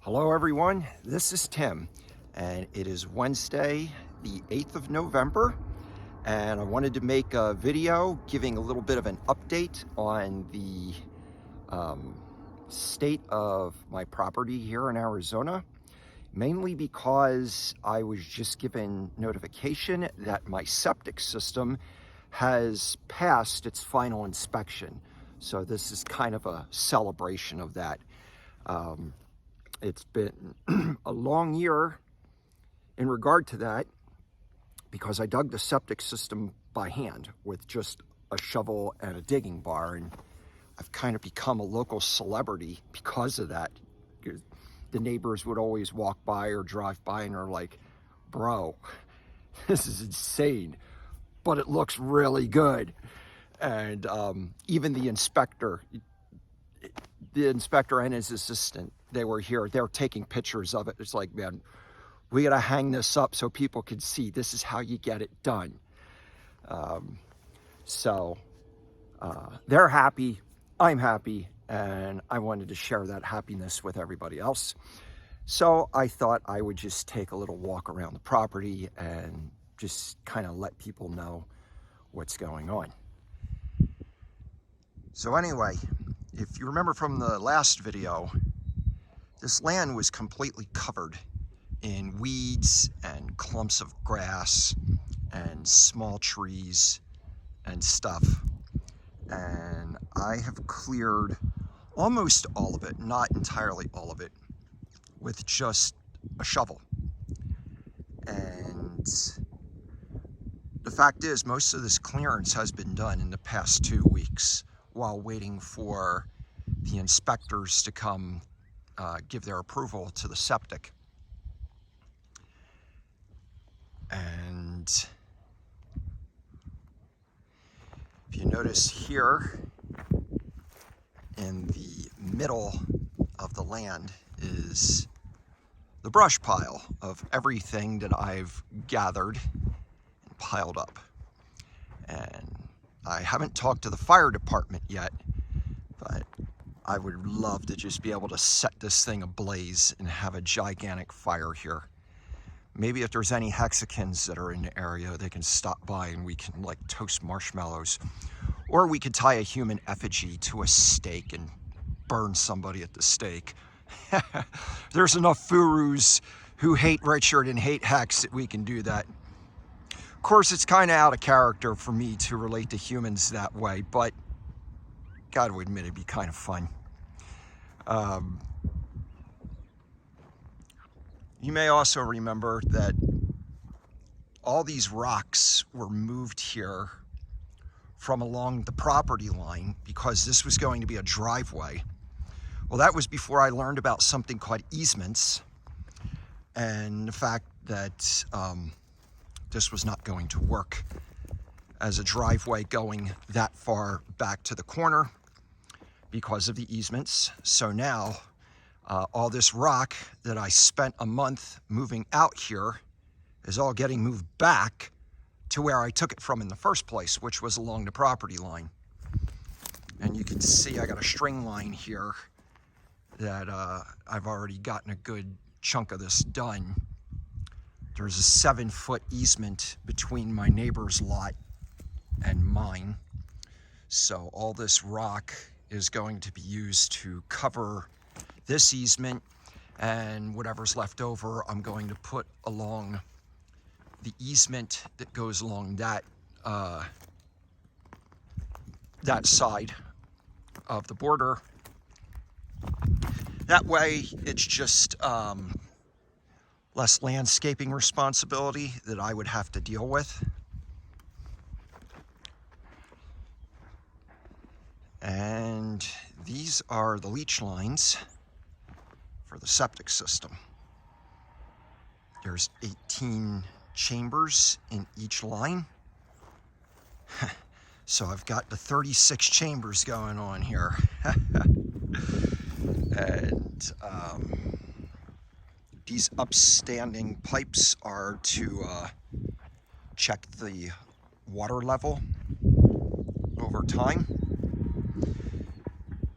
Hello everyone, this is Tim, and it is Wednesday, the 8th of November, and I wanted to make a video giving a little bit of an update on the state of my property here in Arizona, mainly because I was just given notification that my septic system has passed its final inspection. So this is kind of a celebration of that. It's been a long year in regard to that because I dug the septic system by hand with just a shovel and a digging bar, and I've kind of become a local celebrity because of that. The neighbors would always walk by or drive by and are like, bro, this is insane, but it looks really good. And even the inspector and his assistant, they were here. They're taking pictures of it. It's like, man, we got to hang this up so people can see this is how you get it done. They're happy. I'm happy. And I wanted to share that happiness with everybody else. So I thought I would just take a little walk around the property and just kind of let people know what's going on. So anyway, if you remember from the last video, this land was completely covered in weeds and clumps of grass and small trees and stuff. And I have cleared almost all of it, not entirely all of it, with just a shovel. And the fact is, most of this clearance has been done in the past 2 weeks while waiting for the inspectors to come give their approval to the septic. And if you notice here, in the middle of the land is the brush pile of everything that I've gathered and piled up. And I haven't talked to the fire department yet, but I would love to just be able to set this thing ablaze and have a gigantic fire here. Maybe if there's any Hexicans that are in the area, they can stop by and we can like toast marshmallows. Or we could tie a human effigy to a stake and burn somebody at the stake. There's enough Furus who hate Richard and hate Hex that we can do that. Of course, it's kind of out of character for me to relate to humans that way, but gotta admit it'd be kind of fun. You may also remember that all these rocks were moved here from along the property line because this was going to be a driveway. Well, that was before I learned about something called easements and the fact that this was not going to work as a driveway going that far back to the corner because of the easements. So now all this rock that I spent a month moving out here is all getting moved back to where I took it from in the first place, which was along the property line. And you can see I got a string line here that I've already gotten a good chunk of this done. There's a 7-foot easement between my neighbor's lot and mine. So all this rock is going to be used to cover this easement, and whatever's left over I'm going to put along the easement that goes along that that side of the border. That way it's just less landscaping responsibility that I would have to deal with. And these are the leach lines for the septic system. There's 18 chambers in each line. So I've got the 36 chambers going on here. And these upstanding pipes are to check the water level over time.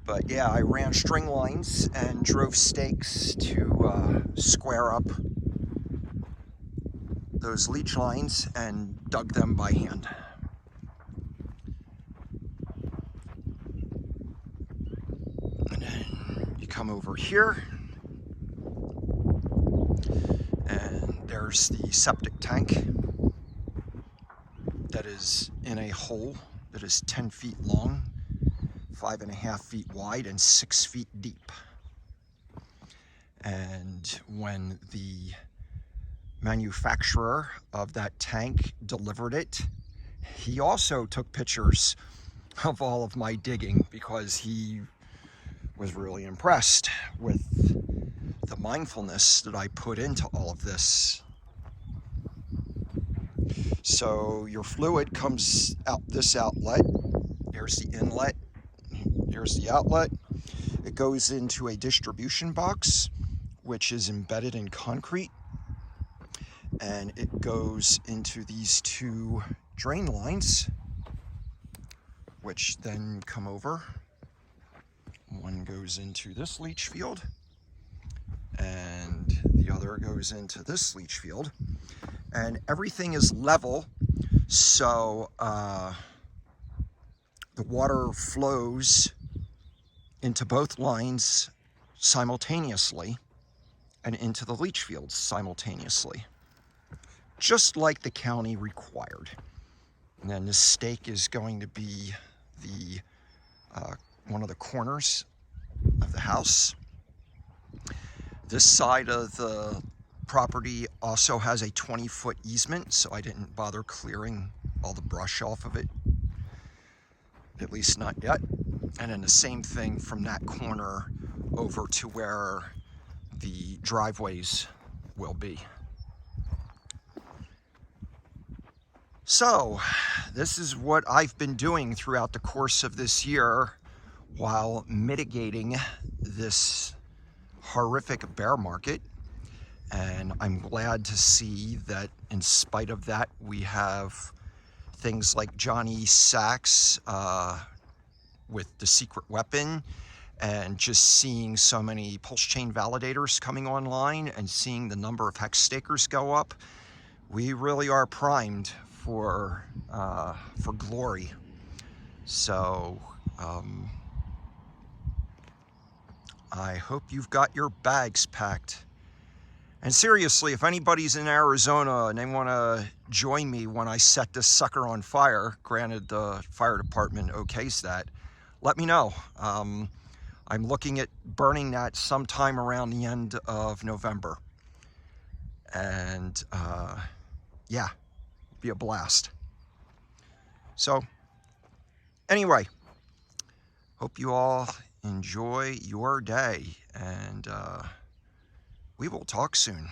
But yeah, I ran string lines and drove stakes to square up those leach lines and dug them by hand. And then you come over here, and there's the septic tank that is in a hole that is 10 feet long, 5.5 feet wide, and 6 feet deep. And when the manufacturer of that tank delivered it, he also took pictures of all of my digging because he was really impressed with the mindfulness that I put into all of this. So your fluid comes out this outlet. Here's the inlet. Here's the outlet. It goes into a distribution box, which is embedded in concrete. And it goes into these two drain lines, which then come over. One goes into this leach field, and the other goes into this leach field. And everything is level, so the water flows into both lines simultaneously and into the leach fields simultaneously, just like the county required. And then this stake is going to be the one of the corners of the house. This side of the property also has a 20-foot easement, so I didn't bother clearing all the brush off of it, at least not yet. And then the same thing from that corner over to where the driveways will be. So this is what I've been doing throughout the course of this year while mitigating this horrific bear market. And I'm glad to see that in spite of that, we have things like Johnny Sachs with the secret weapon, and just seeing so many pulse chain validators coming online and seeing the number of hex stakers go up. We really are primed for glory. So I hope you've got your bags packed. And seriously, if anybody's in Arizona and they want to join me when I set this sucker on fire, granted the fire department okays that, let me know. I'm looking at burning that sometime around the end of November. And yeah, be a blast. So anyway, hope you all enjoy your day, and we will talk soon.